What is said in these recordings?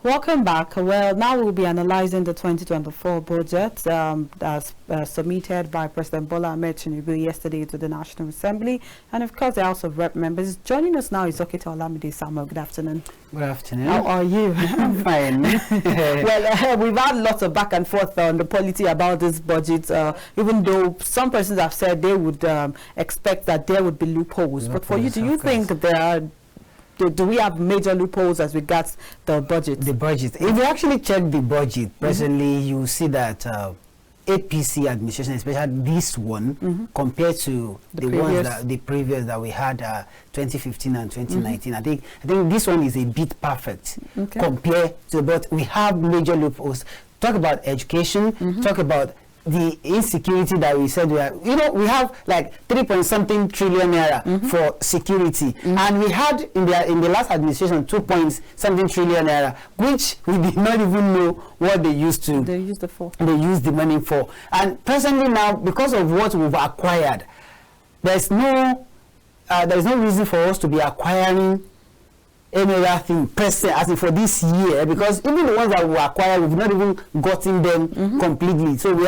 Welcome back. Well, now we'll be analyzing the 2024 budget as submitted by President Bola Ahmed Tinubu yesterday to the National Assembly, and of course the House of Rep members. Joining us now is Dokita Olamide. Samuel, good afternoon. Good afternoon. How are you? I'm fine. Well, we've had lots of back and forth on the polity about this budget, even though some persons have said they would expect that there would be loopholes. But for you, do you think do we have major loopholes as regards the budget? The budget. If you actually check the budget, presently you see that APC administration, especially this one, compared to the previous that we had 2015 and 2019, I think this one is a bit perfect compared to. But we have major loopholes. Talk about education. Talk about the insecurity that we said we have like 3-point-something trillion naira for security, and we had in the last administration 2-point-something trillion naira, which we did not even know what they used to. They used the money for, and presently now, because of what we've acquired, there's no reason for us to be acquiring any other thing present as in for this year, because even the ones that we acquired, we've not even gotten them completely. So we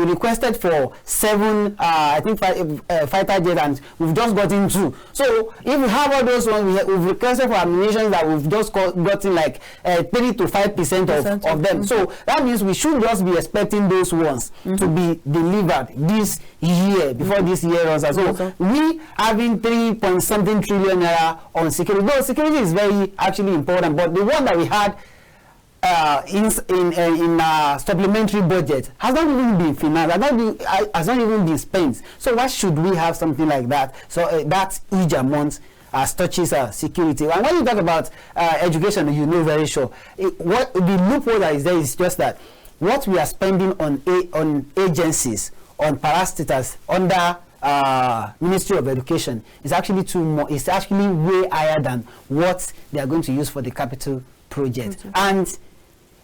requested for 7 fighter jets, and we've just gotten 2. So if we have all those ones, we've requested for ammunition that we've just gotten like 3 to 5% of them. So that means we should just be expecting those ones to be delivered this year, before this year runs out. So we having 3-point-something trillion naira on security. Though security is very actually important, but the one that we had in supplementary budget has not even been financed, has not even been spent. So why should we have something like that? So that each amount touches security. And when you talk about education, you know very sure what the loophole that is there is just that what we are spending on agencies, on parastatals under Ministry of Education is actually it's actually way higher than what they are going to use for the capital project. And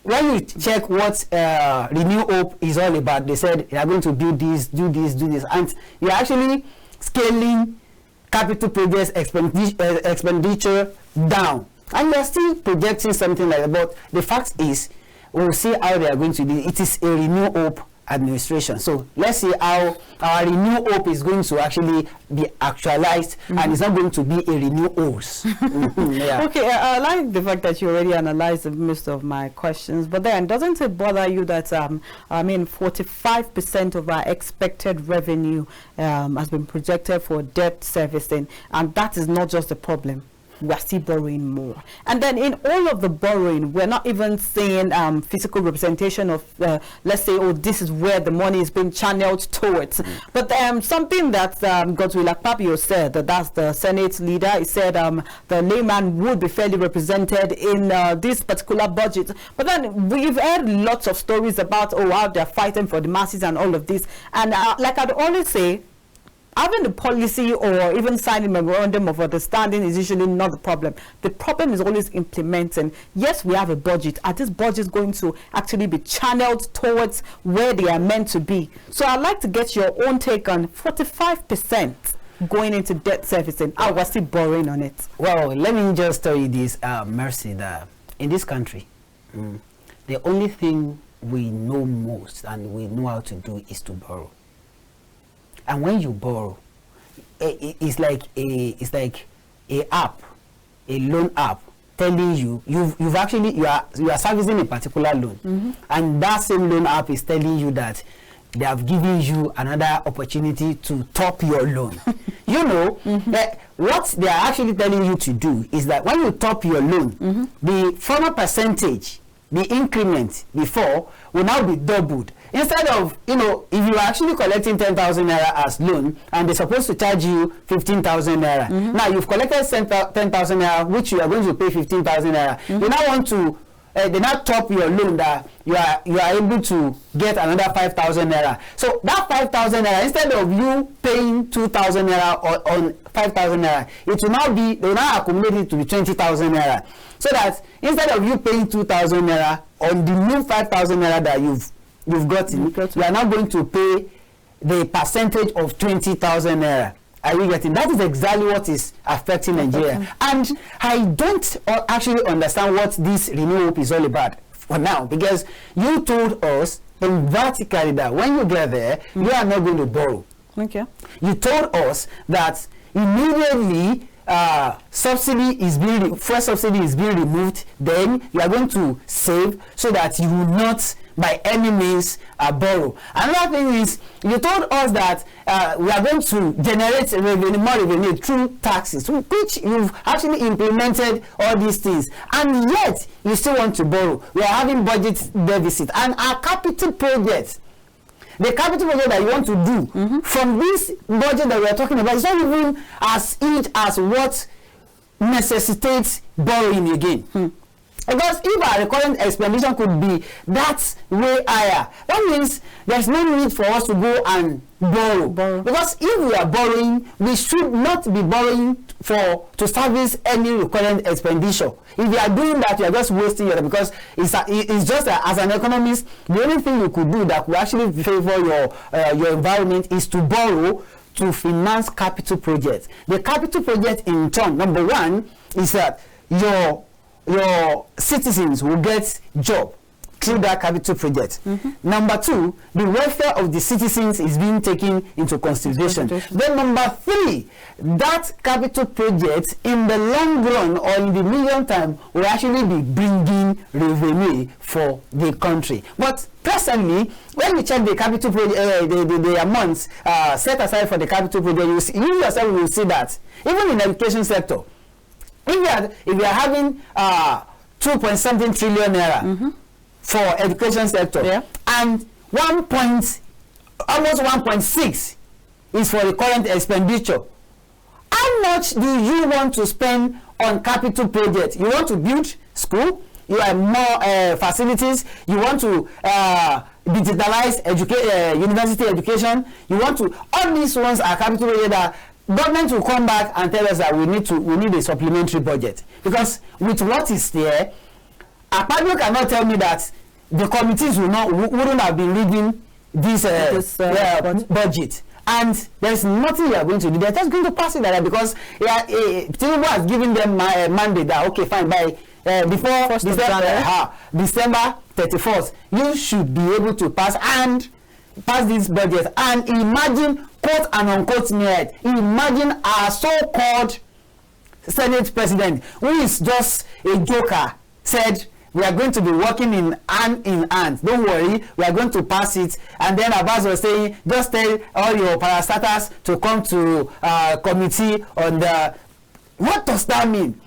when you check what Renew Hope is all about, they said they are going to build this, do this, and you're actually scaling capital projects expenditure down, and you're still projecting something like that. But the fact is, we'll see how they are going to do it. It is a Renew Hope administration. So let's see how our Renew Hope is going to actually be actualized, and it's not going to be a Renew Hopes. Okay, I like the fact that you already analyzed most of my questions, but then doesn't it bother you that 45% of our expected revenue has been projected for debt servicing, and that is not just a problem. We are still borrowing more, and then in all of the borrowing, we're not even seeing physical representation of let's say, oh, this is where the money is being channeled towards. But something that Godswill Akpabio said, that's the Senate leader, he said the layman would be fairly represented in this particular budget. But then we've heard lots of stories about how they're fighting for the masses and all of this, and like I'd always say, having the policy or even signing memorandum of understanding is usually not the problem. The problem is always implementing. Yes, we have a budget. Are these budgets going to actually be channeled towards where they are meant to be? So I'd like to get your own take on 45% going into debt servicing. I was still borrowing on it. Well, let me just tell you this, Mercy, that in this country, the only thing we know most and we know how to do is to borrow. And when you borrow, it's like a app, a loan app, telling you you are servicing a particular loan, and that same loan app is telling you that they have given you another opportunity to top your loan. You know, that what they are actually telling you to do is that when you top your loan, the former percentage, the increment before, will now be doubled. Instead of, if you are actually collecting 10,000 naira as loan, and they're supposed to charge you 15,000 naira. Now you've collected 10,000 naira, which you are going to pay 15,000 naira. You now want to, they now top your loan that you are able to get another 5,000 naira. So that 5,000 naira, instead of you paying 2,000 naira on 5,000 naira, it will now be, they will now accumulate it to be 20,000 naira. So that instead of you paying 2,000 naira on the new 5,000 naira that you've gotten, you are now going to pay the percentage of 20,000 naira. Are we getting? That is exactly what is affecting Nigeria. And I don't actually understand what this Renew Hope is all about for now, because you told us emphatically that when you get there, you are not going to borrow. Okay. You told us that immediately fuel subsidy is being removed, then you are going to save so that you will not by any means borrow. Another thing is, you told us that we are going to generate more revenue through taxes, which you've actually implemented all these things, and yet you still want to borrow. We are having budget deficit, and our capital projects, the capital project that you want to do from this budget that we are talking about, is not even as huge as what necessitates borrowing again. Because if our recurrent expenditure could be that way higher, that means there's no need for us to go and borrow. Because if we are borrowing, we should not be borrowing to service any recurrent expenditure. If you are doing that, you are just wasting your time, because it's just as an economist, the only thing you could do that will actually favor your environment is to borrow to finance capital projects. The capital project in turn, number one, is that your citizens will get job through that capital project. Number two, the welfare of the citizens is being taken into consideration. Then number three, that capital project in the long run or in the medium term will actually be bringing revenue for the country. But presently, when you check the capital project, the amounts set aside for the capital project, you yourself will see that even in the education sector, if you are having 2.something trillion naira for education sector, and almost 1.6 is for the current expenditure, how much do you want to spend on capital projects? You want to build school, you have more facilities, you want to digitalize university education, you want to, all these ones are capital projects that government will come back and tell us that we need a supplementary budget, because with what is there, Akpabio cannot tell me that the committees wouldn't have been reading this budget, and there's nothing you are going to do. They're just going to pass it like that, because Tinubu has given them my mandate that okay, fine, by before December 31st, you should be able to pass this budget. And imagine, quote and unquote, imagine our so-called Senate president, who is just a joker, said we are going to be working in hand. Don't worry, we are going to pass it. And then Abbas was saying, just tell all your parastatals to come to committee on the. What does that mean?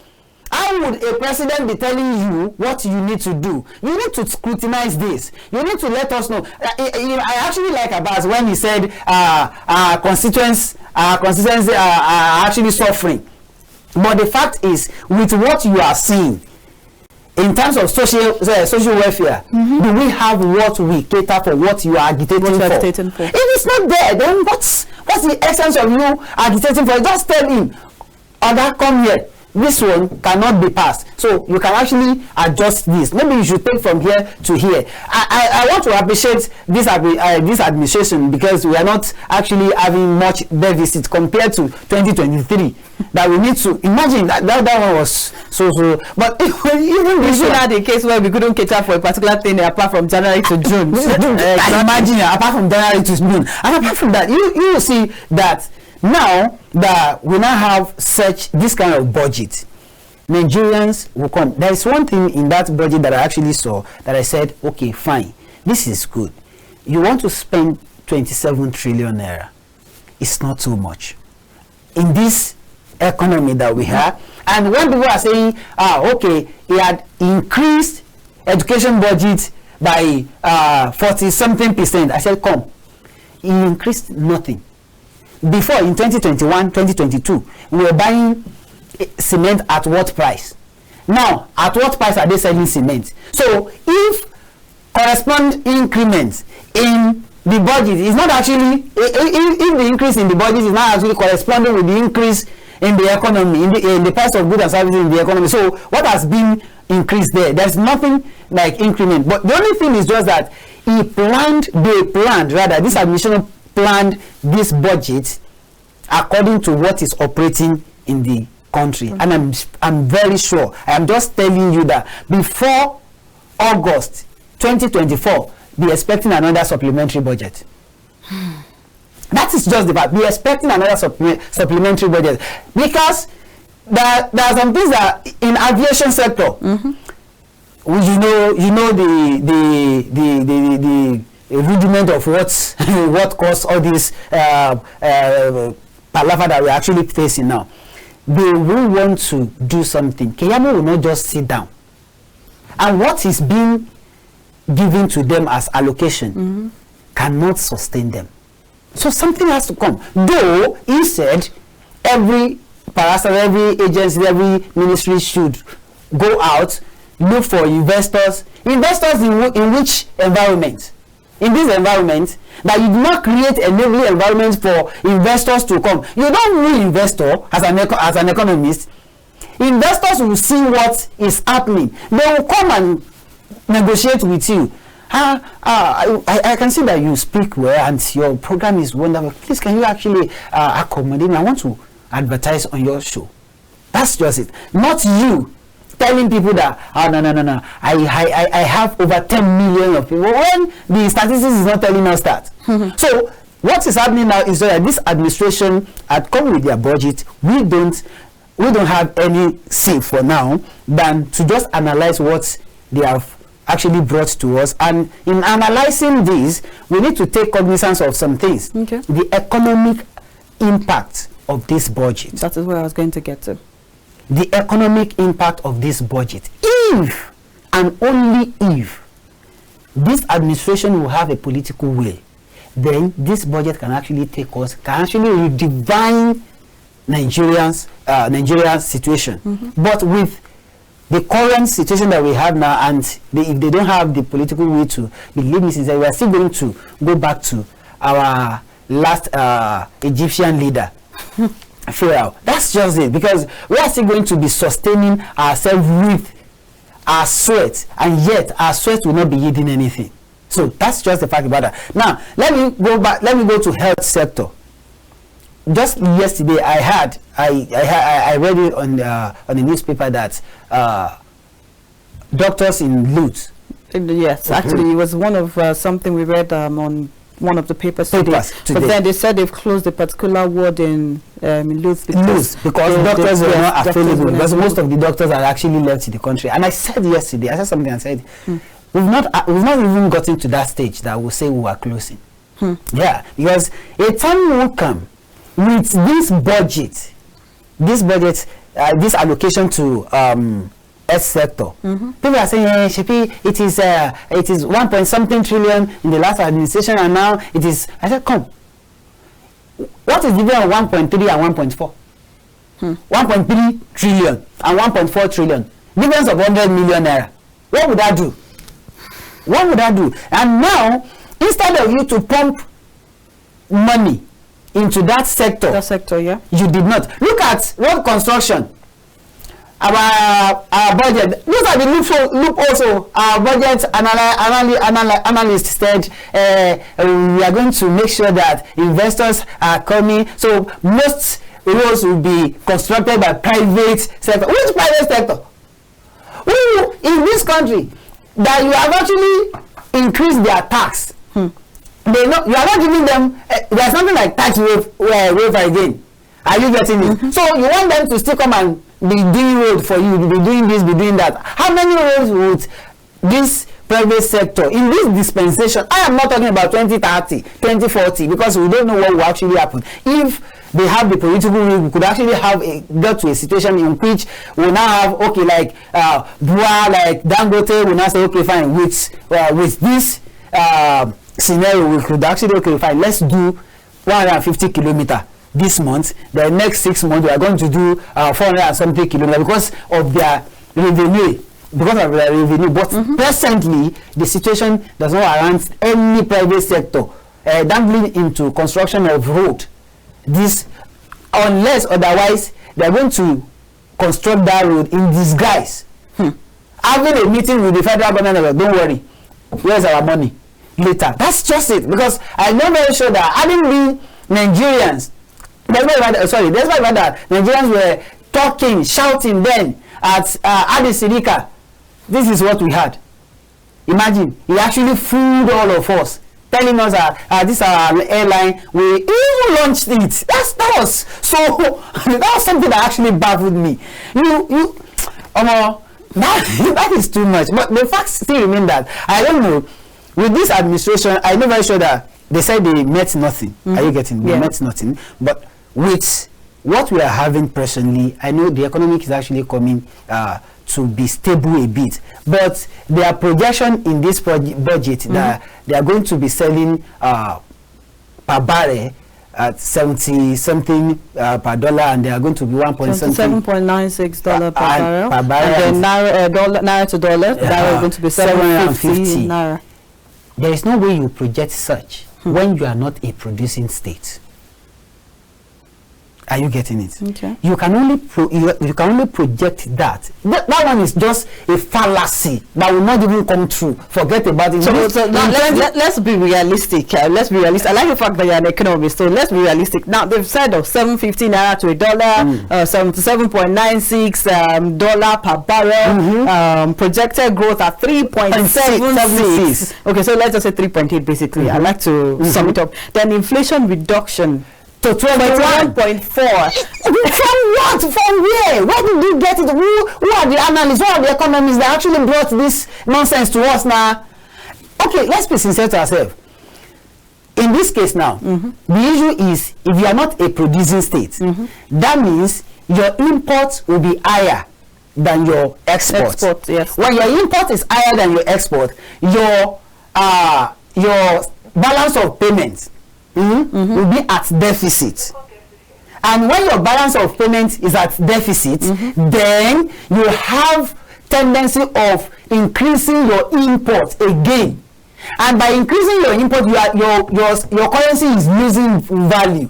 How would a president be telling you what you need to do? You need to scrutinize this. You need to let us know. I actually like Abbas when he said our constituents are actually suffering. But the fact is, with what you are seeing in terms of social welfare, do we have what we cater for, what you are agitating for? If it's not there, then what's the essence of you agitating for? Just tell him, Oga, come here. This one cannot be passed, so you can actually adjust this. Maybe you should take from here to here. I want to appreciate this administration, because we are not actually having much deficit compared to 2023. That we need to imagine that one was so. But even this one had a case where we couldn't cater for a particular thing apart from January to June. Imagine apart from January to June, and apart from that, you will see that. Now that we now have this kind of budget, Nigerians will come. There is one thing in that budget that I actually saw that I said, okay, fine, this is good. You want to spend 27 trillion naira. It's not too much in this economy that we have. And when people are saying, okay, he had increased education budget by 40-something%, I said, come, he increased nothing. Before, in 2021, 2022, we were buying cement at what price? Now, at what price are they selling cement? So, if corresponding increments in the budget is not actually, if the increase in the budget is not actually corresponding with the increase in the economy, in the price of goods and services in the economy, so what has been increased there? There's nothing like increment. But the only thing is just that this administration planned this budget according to what is operating in the country. And I'm very sure, I'm just telling you that before August 2024, be expecting another supplementary budget. That is just the fact. Be expecting another supplementary budget, because there are some things that in aviation sector, you know the rudiment of what caused all this palaver that we're actually facing now. They will want to do something. Keyamo will not just sit down. And what is being given to them as allocation cannot sustain them. So something has to come. Though he said every parasite, every agency, every ministry should go out, look for investors. Investors in which environment? In this environment, that you do not create a level environment for investors to come. You don't need investor as an economist. Investors will see what is happening. They will come and negotiate with you. I can see that you speak well and your program is wonderful. Please, can you actually accommodate me? I want to advertise on your show. That's just it. Not you telling people that, oh, no, I have over 10 million of people, when the statistics is not telling us that. So what is happening now is that this administration had come with their budget. We don't have any say for now than to just analyze what they have actually brought to us. And in analyzing this, we need to take cognizance of some things. Okay. The economic impact of this budget. That is where I was going to get to. The economic impact of this budget. If and only if this administration will have a political will, then this budget can actually take us, can actually redefine Nigeria's situation. But with the current situation that we have now, and if they don't have the political will to believe me, since we are still going to go back to our last Egyptian leader. Pharaoh. That's just it, because we are still going to be sustaining ourselves with our sweat, and yet our sweat will not be yielding anything. So that's just the fact about that. Now let me go back. Let me go to health sector. Just yesterday, I read it on the newspaper that doctors in Lutz. Yes, actually, it was one of something we read on one of the papers today. But then they said they've closed a particular ward in Lutz because doctors were not available. Because most of the doctors are actually left the country. And I said yesterday, I said something. I said we've not even gotten to that stage that we'll say we are closing. Yeah, because a time will come with this budget, this allocation to health sector. People are saying, it is 1 point something trillion in the last administration, and now it is. I said, come. What is the difference of 1.3 and 1.4? 1.3 trillion and 1.4 trillion. Difference of 100 million naira. What would that do? What would that do? And now, instead of you to pump money into that sector, yeah, you did not. Look at road construction. Our budget. Those are the loop also. Our budget analyst said we are going to make sure that investors are coming. So most roads will be constructed by private sector. Which private sector? Who in this country that you have actually increased their tax? You are not giving them. There's something like tax waiver again. Are you getting it? So you want them to still come and be doing road for you, be doing this, be doing that. How many roads would this private sector in this dispensation? I am not talking about 2030, 2040, because we don't know what will actually happen. If they have the political will, we could actually get to a situation in which we now have like Bua, like Dangote, we now say fine, with this scenario we could actually fine, let's do 150 kilometers this month. The next 6 months we are going to do 400 and something kilometers because of their revenue. But presently the situation does not warrant any private sector dabbling into construction of road. This, unless otherwise they are going to construct that road in disguise. Having a meeting with the federal government, don't worry, where's our money later. That's just it, because I know very sure that having been Nigerians despite that Nigerians were talking, shouting then at Addis Sirika, this is what we had. Imagine, he actually fooled all of us, telling us that this is our airline. We even launched it. That was something that actually baffled me. That is too much. But the facts still remain that I don't know. With this administration, I'm not very sure that they said they met nothing. Are you getting? They met nothing. But with what we are having personally, I know the economic is actually coming to be stable a bit. But their projection in this budget that they are going to be selling per barrel at 70 something per dollar, and they are going to be $77.96 per barrel. And then naira to dollar, that is going to be 750 naira. There is no way you project such when you are not a producing state. Are you getting it? Okay. You can only project that. That one is just a fallacy that will not even come true. Forget about it. So now let's be realistic. Let's be realistic. I like the fact that you're an economist, so let's be realistic. Now they've said of 750 naira to $1, $77.96 dollar per barrel. Projected growth at 3.76. Okay, so let's just say 3.8 basically. I like to sum it up. Then inflation reduction to 21.4. From what? From where? Where did you get it? Who are the analysts? Who are the economists that actually brought this nonsense to us now? Okay, let's be sincere to ourselves. In this case now, the issue is if you are not a producing state, that means your imports will be higher than your export. Yes. When your import is higher than your export, your balance of payments will be at deficit. And when your balance of payment is at deficit, then you have tendency of increasing your import again. And by increasing your import, your currency is losing value.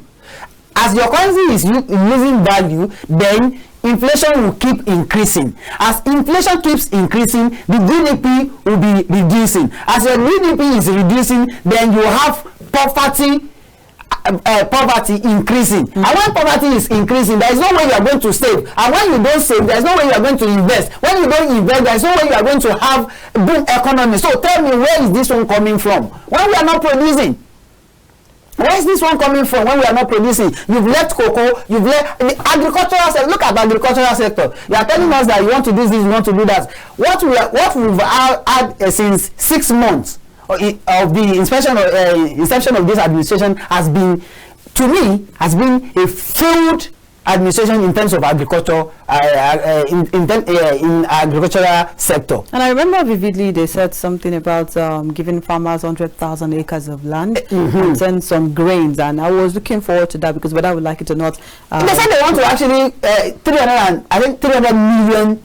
As your currency is losing value, then inflation will keep increasing. As inflation keeps increasing, the GDP will be reducing. As your GDP is reducing, then you have poverty increasing. And when poverty is increasing, there is no way you are going to save. And when you don't save, there is no way you are going to invest. When you don't invest, there is no way you are going to have boom economy. So tell me, where is this one coming from when we are not producing? Where is this one coming from when we are not producing? You've left cocoa, you've left the agricultural sector. Look at the agricultural sector. You are telling us that you want to do this, you want to do that. What we've had since 6 months of the inception of this administration has been, to me, a failed administration in terms of agriculture, in agricultural sector. And I remember vividly they said something about giving farmers 100,000 acres of land and then some grains, and I was looking forward to that because whether I would like it or not. They said they want to actually 300 million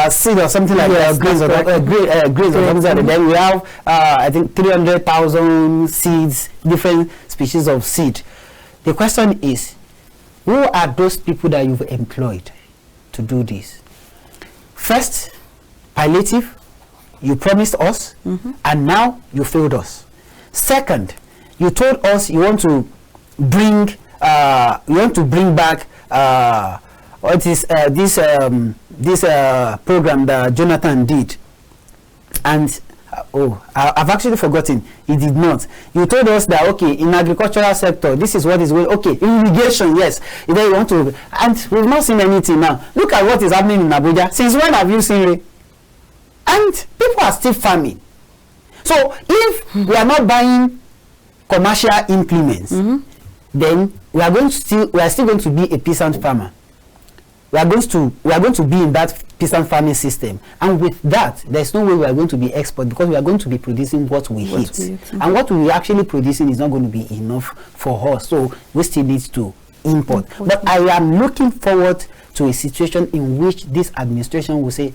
seed or something like that, grains or something like that. Then we have I think 300,000 seeds, different species of seed. The question is, who are those people that you've employed to do this? First, palliative, you promised us, and now you failed us. Second, you told us you want to bring back what is this program that Jonathan did, and I've actually forgotten. He did not. You told us that okay, in agricultural sector, this is what is going. Okay, irrigation, yes. Then you want to, and we've not seen anything now. Look at what is happening in Abuja. Since when have you seen it? And people are still farming. So if we are not buying commercial implements, then we are still going to be a peasant farmer. We are going to be in that peasant farming system, and with that, there's no way we are going to be export because we are going to be producing what we eat, and what we are actually producing is not going to be enough for us. So we still need to import. But I am looking forward to a situation in which this administration will say,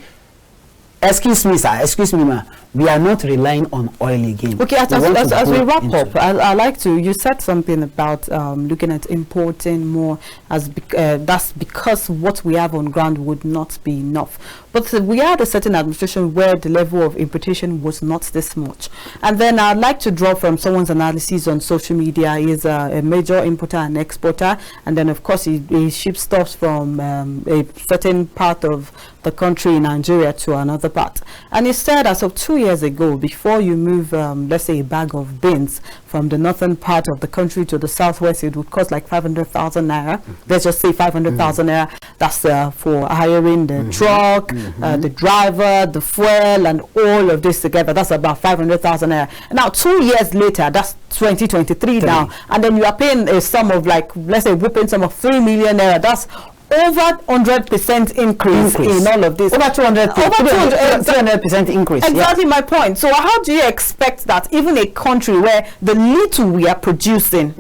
excuse me, sir, excuse me, ma, we are not relying on oil again. Okay, as we wrap up, I like to, you said something about looking at importing more, as that's because what we have on ground would not be enough. But we had a certain administration where the level of importation was not this much. And then I'd like to draw from someone's analysis on social media. He's a major importer and exporter, and then of course he ships stuff from a certain part of the country in Nigeria to another part. And he said as of 2 years ago, before you move let's say a bag of beans from the northern part of the country to the southwest, it would cost like 500,000 naira. Let's just say 500,000 naira. That's for hiring the truck, the driver, the fuel, and all of this together. That's about 500,000 naira. Now 2 years later, that's 2023 now, and then you are paying a sum of like, let's say, whooping sum of 3 million naira. That's over 100% increase in all of this. Over 300% increase. Exactly my point. So how do you expect that even a country where the little we are producing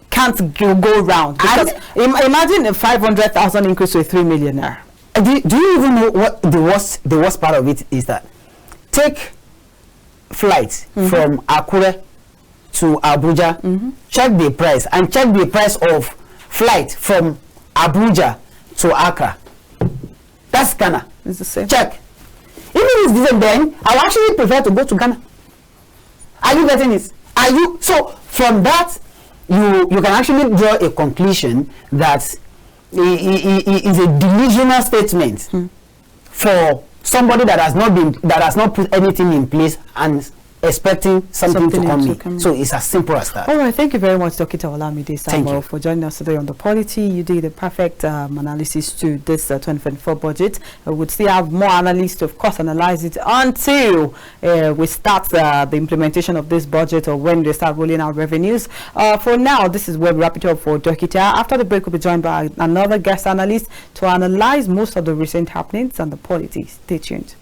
can't go round? Because imagine a 500,000 increase to a 3 million naira. Do you even know what the worst part of it is? That take flights from Akure to Abuja, check the price, and check the price of flight from Abuja to Accra. That's Ghana. It's the same. Check. Even if it's different, then I would actually prefer to go to Ghana. Are you getting it? Are you? So from that, you can actually draw a conclusion that it is a delusional statement for somebody that has not put anything in place and expecting something to come in. So it's as simple as that. All right, thank you very much, Dokita Olamide Samuel, for joining us today on the Polity. You did a perfect analysis to this 2024 budget. We would still have more analysts to, of course, analyze it until we start the implementation of this budget, or when they start rolling out revenues. For now, this is where we wrap it up for Dokita. After the break, we'll be joined by another guest analyst to analyze most of the recent happenings and the Polity. Stay tuned.